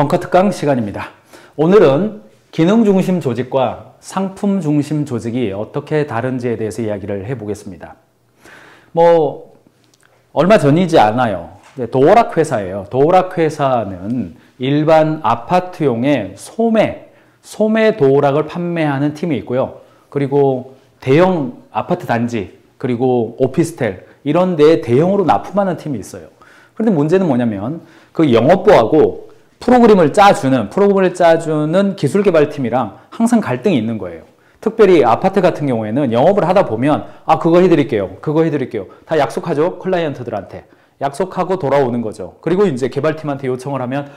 벙커 특강 시간입니다. 오늘은 기능 중심 조직과 상품 중심 조직이 어떻게 다른지에 대해서 이야기를 해보겠습니다. 얼마 전이지 않아요. 도어락 회사예요. 도어락 회사는 일반 아파트용의 소매 도어락을 판매하는 팀이 있고요. 그리고 대형 아파트 단지, 그리고 오피스텔 이런 데에 대형으로 납품하는 팀이 있어요. 그런데 문제는 뭐냐면 그 영업부하고 프로그램을 짜주는 기술개발팀이랑 항상 갈등이 있는 거예요. 특별히 아파트 같은 경우에는 영업을 하다 보면 그거 해드릴게요. 다 약속하죠. 클라이언트들한테. 약속하고 돌아오는 거죠. 그리고 이제 개발팀한테 요청을 하면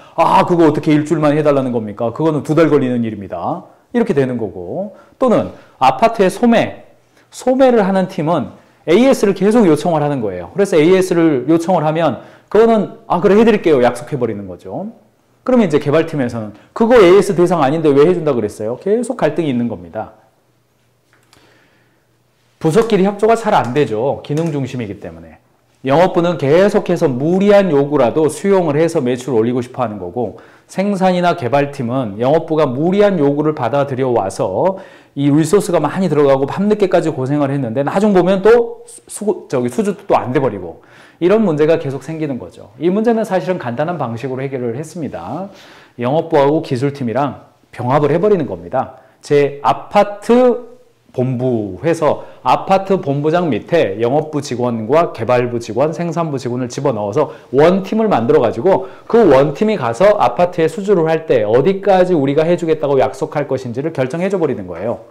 그거 어떻게 일주일만 해달라는 겁니까? 그거는 2달 걸리는 일입니다. 이렇게 되는 거고, 또는 아파트의 소매를 하는 팀은 AS를 계속 요청을 하는 거예요. 그래서 AS를 요청을 하면 그거는 그래 해드릴게요. 약속해버리는 거죠. 그러면 이제 개발팀에서는 그거 AS 대상 아닌데 왜 해준다 그랬어요? 계속 갈등이 있는 겁니다. 부서끼리 협조가 잘 안 되죠. 기능 중심이기 때문에. 영업부는 계속해서 무리한 요구라도 수용을 해서 매출을 올리고 싶어 하는 거고, 생산이나 개발팀은 영업부가 무리한 요구를 받아들여 와서 이 리소스가 많이 들어가고 밤늦게까지 고생을 했는데 나중 보면 또 수주도 또 안 돼버리고, 이런 문제가 계속 생기는 거죠. 이 문제는 사실은 간단한 방식으로 해결을 했습니다. 영업부하고 기술팀이랑 병합을 해버리는 겁니다. 제 아파트 본부에서 아파트 본부장 밑에 영업부 직원과 개발부 직원, 생산부 직원을 집어넣어서 원팀을 만들어가지고 그 원팀이 가서 아파트에 수주를 할 때 어디까지 우리가 해주겠다고 약속할 것인지를 결정해줘 버리는 거예요.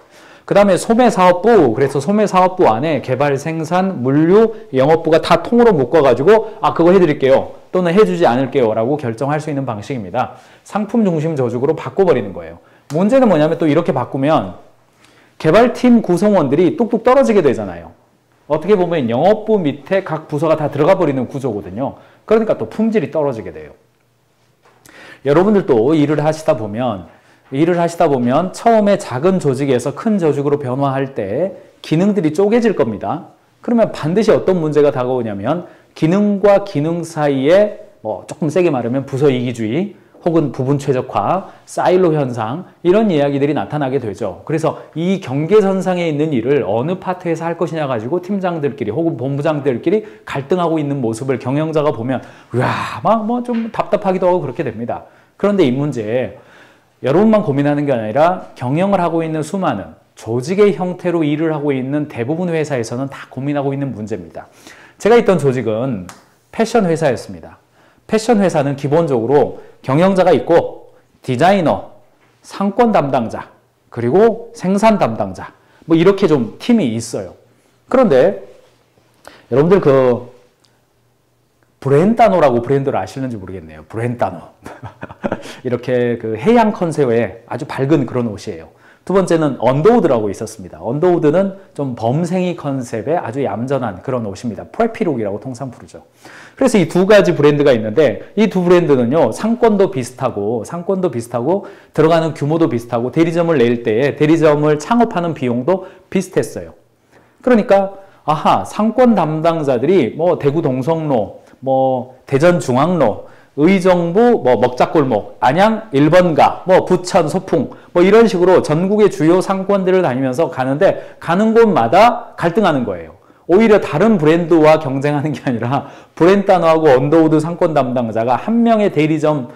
그 다음에 소매사업부, 그래서 소매사업부 안에 개발, 생산, 물류, 영업부가 다 통으로 묶어가지고 그거 해드릴게요. 또는 해주지 않을게요. 라고 결정할 수 있는 방식입니다. 상품 중심 조직으로 바꿔버리는 거예요. 문제는 뭐냐면 또 이렇게 바꾸면 개발팀 구성원들이 뚝뚝 떨어지게 되잖아요. 어떻게 보면 영업부 밑에 각 부서가 다 들어가 버리는 구조거든요. 그러니까 또 품질이 떨어지게 돼요. 여러분들도 일을 하시다 보면 처음에 작은 조직에서 큰 조직으로 변화할 때 기능들이 쪼개질 겁니다. 그러면 반드시 어떤 문제가 다가오냐면 기능과 기능 사이에 조금 세게 말하면 부서 이기주의 혹은 부분 최적화, 사일로 현상 이런 이야기들이 나타나게 되죠. 그래서 이 경계선상에 있는 일을 어느 파트에서 할 것이냐 가지고 팀장들끼리 혹은 본부장들끼리 갈등하고 있는 모습을 경영자가 보면 좀 답답하기도 하고 그렇게 됩니다. 그런데 이 문제 여러분만 고민하는 게 아니라 경영을 하고 있는 수많은 조직의 형태로 일을 하고 있는 대부분 회사에서는 다 고민하고 있는 문제입니다. 제가 있던 조직은 패션 회사였습니다. 패션 회사는 기본적으로 경영자가 있고 디자이너, 상권 담당자, 그리고 생산 담당자 이렇게 좀 팀이 있어요. 그런데 여러분들 브렌다노라고 브랜드를 아시는지 모르겠네요. 브렌다노. 이렇게 해양 컨셉의 아주 밝은 그런 옷이에요. 두 번째는 언더우드라고 있었습니다. 언더우드는 좀 범생이 컨셉의 아주 얌전한 그런 옷입니다. 프레피룩이라고 통상 부르죠. 그래서 이 두 가지 브랜드가 있는데 이 두 브랜드는요, 상권도 비슷하고 들어가는 규모도 비슷하고 대리점을 낼 때에 대리점을 창업하는 비용도 비슷했어요. 그러니까 상권 담당자들이 대구 동성로, 대전 중앙로, 의정부 먹자골목, 안양 1번가, 부천 소풍 이런 식으로 전국의 주요 상권들을 다니면서 가는데 가는 곳마다 갈등하는 거예요. 오히려 다른 브랜드와 경쟁하는 게 아니라 브렌다노하고 언더우드 상권 담당자가 한 명의 대리점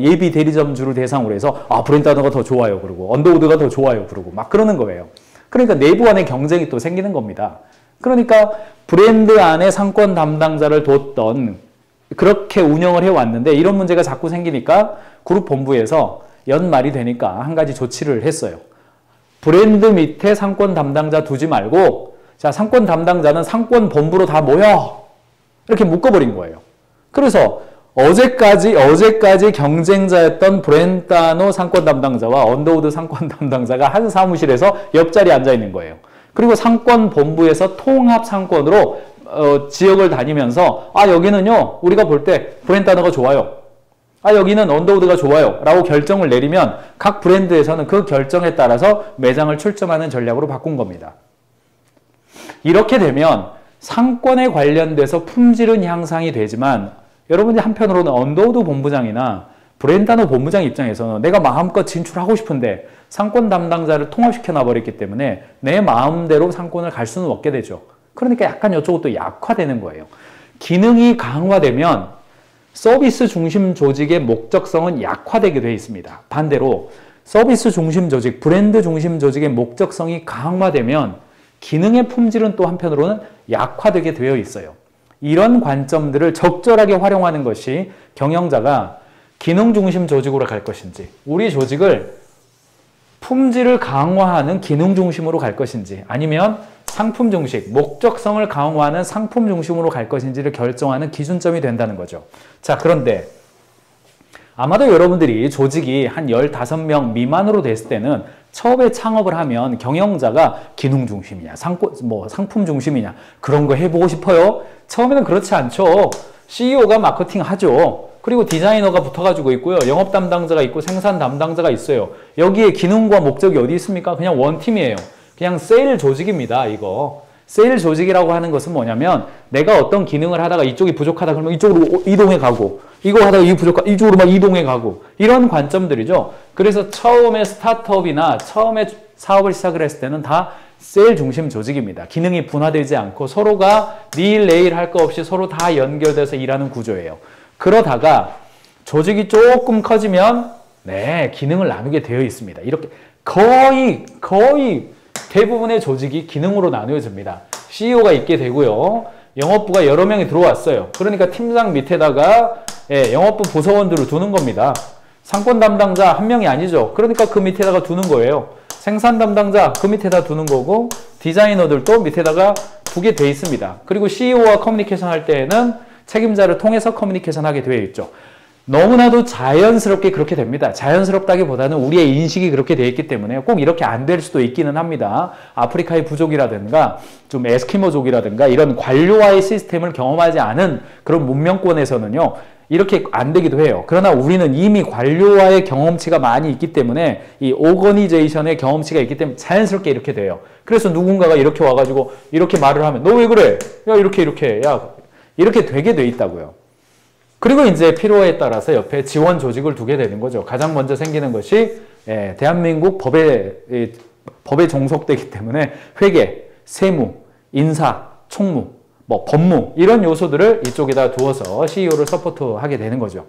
예비 대리점주를 대상으로 해서 브렌다노가 더 좋아요 그러고 언더우드가 더 좋아요 그러고 막 그러는 거예요. 그러니까 내부 간의 경쟁이 또 생기는 겁니다. 그러니까 브랜드 안에 상권 담당자를 뒀던 그렇게 운영을 해왔는데 이런 문제가 자꾸 생기니까 그룹 본부에서 연말이 되니까 한 가지 조치를 했어요. 브랜드 밑에 상권 담당자 두지 말고 상권 담당자는 상권 본부로 다 모여 이렇게 묶어버린 거예요. 그래서 어제까지 경쟁자였던 브렌다노 상권 담당자와 언더우드 상권 담당자가 한 사무실에서 옆자리에 앉아 있는 거예요. 그리고 상권 본부에서 통합 상권으로 지역을 다니면서 여기는요 우리가 볼 때 브렌다노가 좋아요, 여기는 언더우드가 좋아요 라고 결정을 내리면 각 브랜드에서는 그 결정에 따라서 매장을 출점하는 전략으로 바꾼 겁니다. 이렇게 되면 상권에 관련돼서 품질은 향상이 되지만 여러분이 한편으로는 언더우드 본부장이나 브랜다노 본부장 입장에서는 내가 마음껏 진출하고 싶은데 상권 담당자를 통합시켜 놔버렸기 때문에 내 마음대로 상권을 갈 수는 없게 되죠. 그러니까 약간 이쪽도 약화되는 거예요. 기능이 강화되면 서비스 중심 조직의 목적성은 약화되게 되어 있습니다. 반대로 서비스 중심 조직, 브랜드 중심 조직의 목적성이 강화되면 기능의 품질은 또 한편으로는 약화되게 되어 있어요. 이런 관점들을 적절하게 활용하는 것이 경영자가 기능 중심 조직으로 갈 것인지, 우리 조직을 품질을 강화하는 기능 중심으로 갈 것인지, 아니면 상품 중심, 목적성을 강화하는 상품 중심으로 갈 것인지를 결정하는 기준점이 된다는 거죠. 자, 그런데 아마도 여러분들이 조직이 한 15명 미만으로 됐을 때는 처음에 창업을 하면 경영자가 기능 중심이냐, 상품 중심이냐, 그런 거 해보고 싶어요? 처음에는 그렇지 않죠. CEO가 마케팅 하죠. 그리고 디자이너가 붙어가지고 있고요. 영업 담당자가 있고 생산 담당자가 있어요. 여기에 기능과 목적이 어디 있습니까? 그냥 원팀이에요. 그냥 세일 조직입니다, 이거. 세일 조직이라고 하는 것은 뭐냐면 내가 어떤 기능을 하다가 이쪽이 부족하다 그러면 이쪽으로 이동해 가고, 이거 하다가 이게 부족하다 이쪽으로 막 이동해 가고, 이런 관점들이죠. 그래서 처음에 스타트업이나 처음에 사업을 시작을 했을 때는 다 세일 중심 조직입니다. 기능이 분화되지 않고 서로가 니 일 내 일 할 거 없이 서로 다 연결돼서 일하는 구조예요. 그러다가 조직이 조금 커지면 기능을 나누게 되어 있습니다. 이렇게 거의 대부분의 조직이 기능으로 나누어집니다. CEO가 있게 되고요. 영업부가 여러 명이 들어왔어요. 그러니까 팀장 밑에다가 영업부 부서원들을 두는 겁니다. 상권 담당자 한 명이 아니죠. 그러니까 그 밑에다가 두는 거예요. 생산 담당자 그 밑에다 두는 거고, 디자이너들도 밑에다가 두게 돼 있습니다. 그리고 CEO와 커뮤니케이션 할 때에는 책임자를 통해서 커뮤니케이션 하게 되어 있죠. 너무나도 자연스럽게 그렇게 됩니다. 자연스럽다기보다는 우리의 인식이 그렇게 되어 있기 때문에 꼭 이렇게 안 될 수도 있기는 합니다. 아프리카의 부족이라든가 좀 에스키모족이라든가 이런 관료와의 시스템을 경험하지 않은 그런 문명권에서는요, 이렇게 안 되기도 해요. 그러나 우리는 이미 관료와의 경험치가 많이 있기 때문에, 이 오거니제이션의 경험치가 있기 때문에 자연스럽게 이렇게 돼요. 그래서 누군가가 이렇게 와가지고 이렇게 말을 하면 너 왜 그래? 야, 이렇게 야, 이렇게 되게 돼 있다고요. 그리고 이제 필요에 따라서 옆에 지원 조직을 두게 되는 거죠. 가장 먼저 생기는 것이 대한민국 법에 종속되기 때문에 회계, 세무, 인사, 총무, 법무 이런 요소들을 이쪽에다 두어서 CEO를 서포트하게 되는 거죠.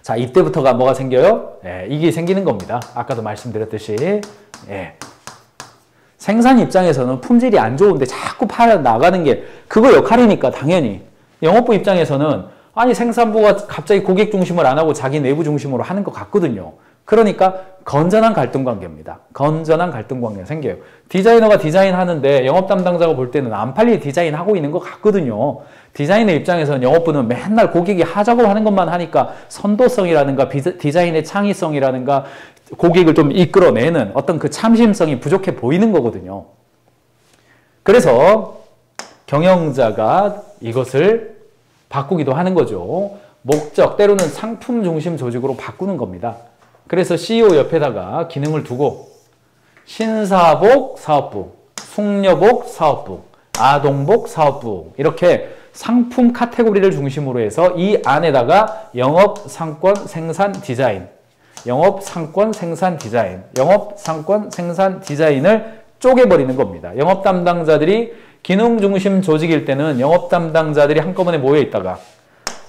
자, 이때부터가 뭐가 생겨요? 이게 생기는 겁니다. 아까도 말씀드렸듯이 생산 입장에서는 품질이 안 좋은데 자꾸 팔아 나가는 게 그거 역할이니까 당연히. 영업부 입장에서는 아니 생산부가 갑자기 고객 중심을 안 하고 자기 내부 중심으로 하는 것 같거든요. 그러니까 건전한 갈등 관계입니다. 건전한 갈등 관계가 생겨요. 디자이너가 디자인하는데 영업 담당자가 볼 때는 안 팔릴 디자인하고 있는 것 같거든요. 디자이너 입장에서는 영업부는 맨날 고객이 하자고 하는 것만 하니까 선도성이라든가 디자인의 창의성이라든가 고객을 좀 이끌어내는 어떤 그 참심성이 부족해 보이는 거거든요. 그래서 경영자가 이것을 바꾸기도 하는 거죠. 목적, 때로는 상품 중심 조직으로 바꾸는 겁니다. 그래서 CEO 옆에다가 기능을 두고 신사복 사업부, 숙녀복 사업부, 아동복 사업부 이렇게 상품 카테고리를 중심으로 해서 이 안에다가 영업, 상권, 생산, 디자인, 영업, 상권, 생산, 디자인, 영업, 상권, 생산, 디자인을 쪼개버리는 겁니다. 영업 담당자들이 기능 중심 조직일 때는 영업 담당자들이 한꺼번에 모여 있다가,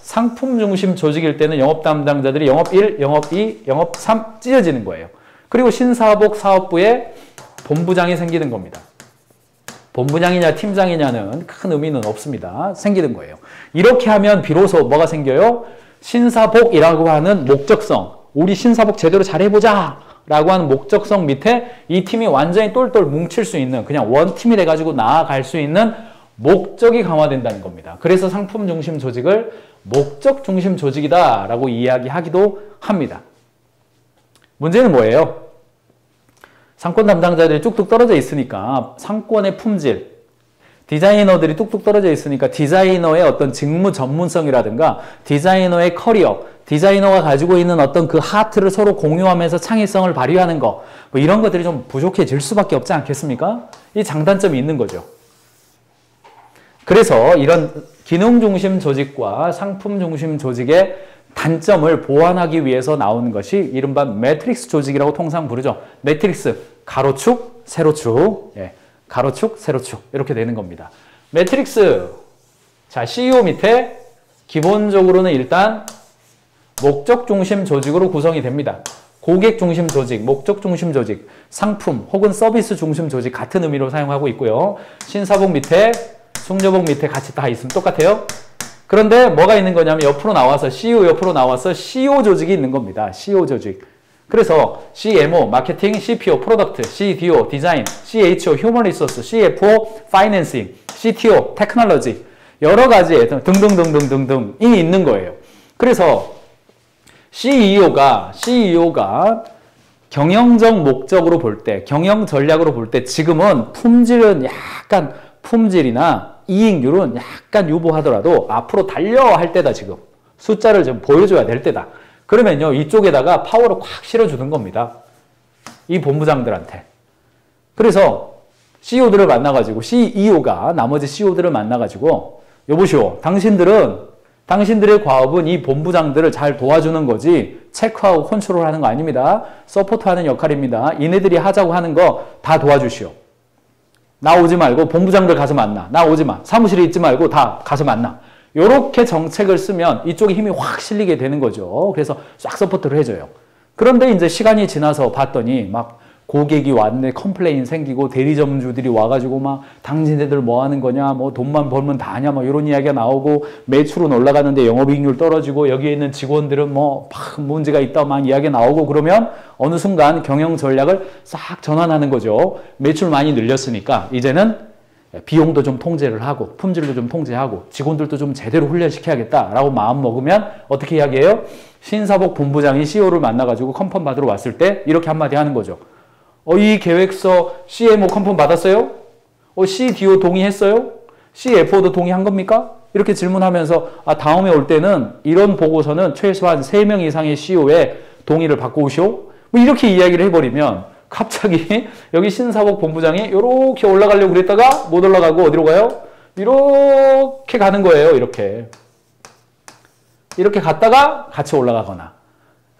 상품 중심 조직일 때는 영업 담당자들이 영업 1, 영업 2, 영업 3 찢어지는 거예요. 그리고 신사복 사업부에 본부장이 생기는 겁니다. 본부장이냐 팀장이냐는 큰 의미는 없습니다. 생기는 거예요. 이렇게 하면 비로소 뭐가 생겨요? 신사복이라고 하는 목적성, 우리 신사복 제대로 잘해보자 라고 하는 목적성 밑에 이 팀이 완전히 똘똘 뭉칠 수 있는, 그냥 원팀이 돼가지고 나아갈 수 있는 목적이 강화된다는 겁니다. 그래서 상품 중심 조직을 목적 중심 조직이다 라고 이야기하기도 합니다. 문제는 뭐예요? 상권 담당자들이 뚝뚝 떨어져 있으니까 상권의 품질, 디자이너들이 뚝뚝 떨어져 있으니까 디자이너의 어떤 직무 전문성이라든가 디자이너의 커리어, 디자이너가 가지고 있는 어떤 그 하트를 서로 공유하면서 창의성을 발휘하는 거, 뭐 이런 것들이 좀 부족해질 수밖에 없지 않겠습니까? 이 장단점이 있는 거죠. 그래서 이런 기능 중심 조직과 상품 중심 조직의 단점을 보완하기 위해서 나오는 것이 이른바 매트릭스 조직이라고 통상 부르죠. 매트릭스, 가로축, 세로축, 예, 가로축, 세로축 이렇게 되는 겁니다. 매트릭스, 자 CEO 밑에 기본적으로는 일단 목적 중심 조직으로 구성이 됩니다. 고객 중심 조직, 목적 중심 조직, 상품 혹은 서비스 중심 조직 같은 의미로 사용하고 있고요. 신사복 밑에, 숭조복 밑에 같이 다 있으면 똑같아요. 그런데 뭐가 있는 거냐면 옆으로 나와서 CEO 옆으로 나와서 CO 조직이 있는 겁니다. CO 조직. 그래서 CMO, 마케팅, CPO, 프로덕트, CDO, 디자인, CHO, 휴먼 리소스, CFO, 파이낸싱, CTO, 테크놀로지 여러 가지 등등등등등등이 있는 거예요. 그래서 CEO가 경영적 목적으로 볼 때, 경영 전략으로 볼 때 지금은 품질이나 이익률은 약간 유보하더라도 앞으로 달려야 할 때다 지금. 숫자를 좀 보여줘야 될 때다. 그러면요 이쪽에다가 파워를 꽉 실어주는 겁니다. 이 본부장들한테. 그래서 CEO들을 만나가지고 CEO가 나머지 CEO들을 만나가지고 여보시오 당신들의 과업은 이 본부장들을 잘 도와주는 거지 체크하고 컨트롤하는 거 아닙니다. 서포트하는 역할입니다. 이네들이 하자고 하는 거 다 도와주시오. 나 오지 말고 본부장들 가서 만나. 나 오지 마. 사무실에 있지 말고 다 가서 만나. 이렇게 정책을 쓰면 이쪽에 힘이 확 실리게 되는 거죠. 그래서 싹 서포트를 해줘요. 그런데 이제 시간이 지나서 봤더니 막 고객이 왔네, 컴플레인 생기고 대리점주들이 와가지고 막 당신네들 뭐 하는 거냐, 뭐 돈만 벌면 다냐, 뭐 이런 이야기가 나오고 매출은 올라가는데 영업이익률 떨어지고 여기에 있는 직원들은 뭐 막 문제가 있다 막 이야기가 나오고 그러면 어느 순간 경영 전략을 싹 전환하는 거죠. 매출 많이 늘렸으니까 이제는 비용도 좀 통제를 하고 품질도 좀 통제하고 직원들도 좀 제대로 훈련시켜야겠다라고 마음 먹으면 어떻게 이야기해요? 신사복 본부장이 CEO를 만나가지고 컨펌 받으러 왔을 때 이렇게 한마디 하는 거죠. 이 계획서 CMO 컨펌 받았어요? CDO 동의했어요? CFO도 동의한 겁니까? 이렇게 질문하면서 다음에 올 때는 이런 보고서는 최소한 3명 이상의 CEO의 동의를 받고 오시오? 뭐 이렇게 이야기를 해버리면 갑자기 여기 신사복 본부장이 이렇게 올라가려고 그랬다가 못 올라가고 어디로 가요? 이렇게 가는 거예요. 이렇게 갔다가 같이 올라가거나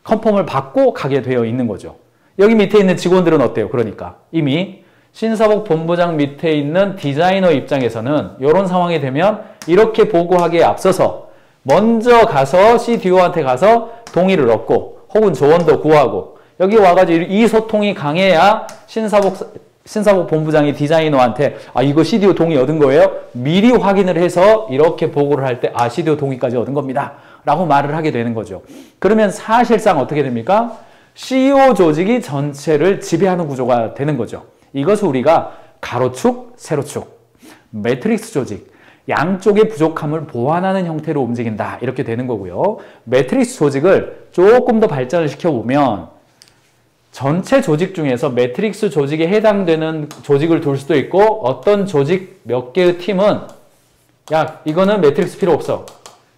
컨펌을 받고 가게 되어 있는 거죠. 여기 밑에 있는 직원들은 어때요? 그러니까 이미 신사복 본부장 밑에 있는 디자이너 입장에서는 이런 상황이 되면 이렇게 보고하기에 앞서서 먼저 가서 CDO한테 가서 동의를 얻고 혹은 조언도 구하고 여기 와가지고 이 소통이 강해야 신사복 본부장이 디자이너한테 이거 CDO 동의 얻은 거예요? 미리 확인을 해서 이렇게 보고를 할 때 CDO 동의까지 얻은 겁니다. 라고 말을 하게 되는 거죠. 그러면 사실상 어떻게 됩니까? CEO 조직이 전체를 지배하는 구조가 되는 거죠. 이것을 우리가 가로축, 세로축, 매트릭스 조직, 양쪽의 부족함을 보완하는 형태로 움직인다. 이렇게 되는 거고요. 매트릭스 조직을 조금 더 발전을 시켜보면 전체 조직 중에서 매트릭스 조직에 해당되는 조직을 둘 수도 있고 어떤 조직 몇 개의 팀은 이거는 매트릭스 필요 없어.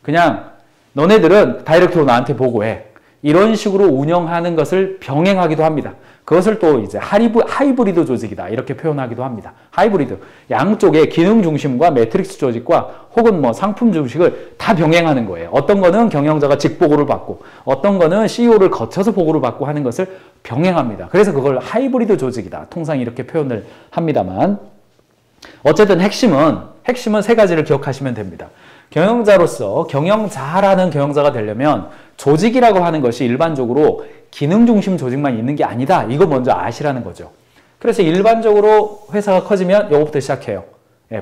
그냥 너네들은 다이렉트로 나한테 보고해. 이런 식으로 운영하는 것을 병행하기도 합니다. 그것을 또 이제 하이브리드 조직이다. 이렇게 표현하기도 합니다. 하이브리드. 양쪽의 기능 중심과 매트릭스 조직과 혹은 뭐 상품 중심을 다 병행하는 거예요. 어떤 거는 경영자가 직보고를 받고 어떤 거는 CEO를 거쳐서 보고를 받고 하는 것을 병행합니다. 그래서 그걸 하이브리드 조직이다. 통상 이렇게 표현을 합니다만 어쨌든 핵심은 3가지를 기억하시면 됩니다. 경영자로서 경영자라는 경영자가 되려면 조직이라고 하는 것이 일반적으로 기능 중심 조직만 있는 게 아니다. 이거 먼저 아시라는 거죠. 그래서 일반적으로 회사가 커지면 이거부터 시작해요.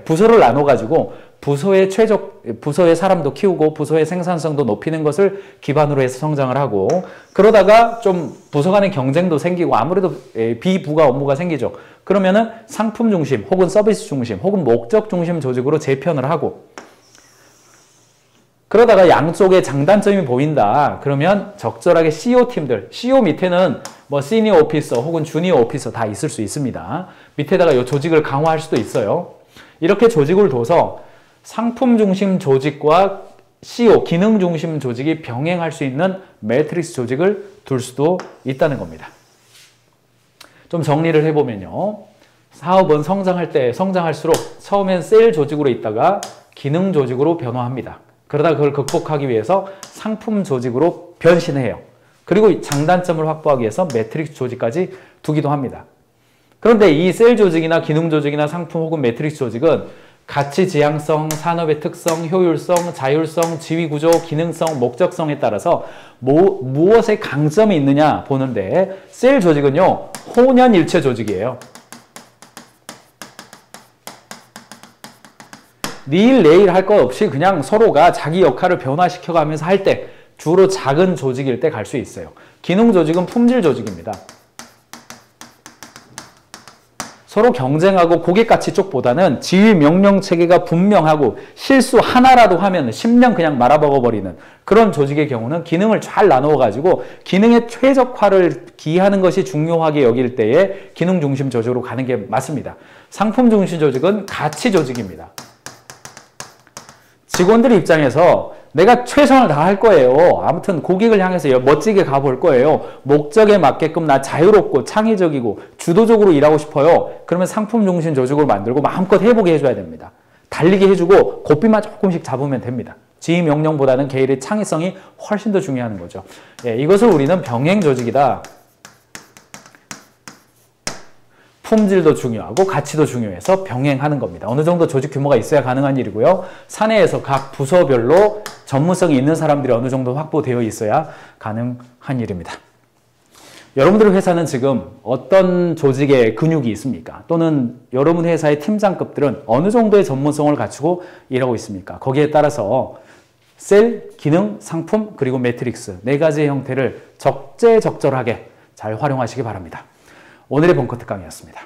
부서를 나눠가지고 부서의 사람도 키우고 부서의 생산성도 높이는 것을 기반으로 해서 성장을 하고 그러다가 좀 부서 간의 경쟁도 생기고 아무래도 비부가 업무가 생기죠. 그러면은 상품 중심 혹은 서비스 중심 혹은 목적 중심 조직으로 재편을 하고 그러다가 양쪽에 장단점이 보인다. 그러면 적절하게 CEO 팀들, CEO 밑에는 뭐 시니어 오피서 혹은 주니어 오피서 다 있을 수 있습니다. 밑에다가 이 조직을 강화할 수도 있어요. 이렇게 조직을 둬서 상품 중심 조직과 CEO, 기능 중심 조직이 병행할 수 있는 매트릭스 조직을 둘 수도 있다는 겁니다. 좀 정리를 해보면요. 사업은 성장할수록 처음엔 세일 조직으로 있다가 기능 조직으로 변화합니다. 그러다 그걸 극복하기 위해서 상품 조직으로 변신해요. 그리고 장단점을 확보하기 위해서 매트릭스 조직까지 두기도 합니다. 그런데 이 셀 조직이나 기능 조직이나 상품 혹은 매트릭스 조직은 가치 지향성, 산업의 특성, 효율성, 자율성, 지위 구조, 기능성, 목적성에 따라서 무엇에 강점이 있느냐 보는데 셀 조직은요, 혼연일체 조직이에요. 니일 내일 할 것 없이 그냥 서로가 자기 역할을 변화시켜가면서 할 때 주로 작은 조직일 때 갈 수 있어요. 기능 조직은 품질 조직입니다. 서로 경쟁하고 고객가치 쪽보다는 지휘 명령 체계가 분명하고 실수 하나라도 하면 10년 그냥 말아먹어버리는 그런 조직의 경우는 기능을 잘 나누어가지고 기능의 최적화를 기하는 것이 중요하게 여길 때에 기능 중심 조직으로 가는 게 맞습니다. 상품 중심 조직은 가치 조직입니다. 직원들 입장에서 내가 최선을 다할 거예요. 아무튼 고객을 향해서 멋지게 가볼 거예요. 목적에 맞게끔 나 자유롭고 창의적이고 주도적으로 일하고 싶어요. 그러면 상품 중심 조직으로 만들고 마음껏 해보게 해줘야 됩니다. 달리게 해주고 고삐만 조금씩 잡으면 됩니다. 지휘 명령보다는 개인의 창의성이 훨씬 더 중요한 거죠. 예, 이것을 우리는 병행 조직이다. 품질도 중요하고 가치도 중요해서 병행하는 겁니다. 어느 정도 조직 규모가 있어야 가능한 일이고요. 사내에서 각 부서별로 전문성이 있는 사람들이 어느 정도 확보되어 있어야 가능한 일입니다. 여러분들 회사는 지금 어떤 조직의 근육이 있습니까? 또는 여러분 회사의 팀장급들은 어느 정도의 전문성을 갖추고 일하고 있습니까? 거기에 따라서 셀, 기능, 상품, 그리고 매트릭스 4가지의 형태를 적재적절하게 잘 활용하시기 바랍니다. 오늘의 벙커 특강이었습니다.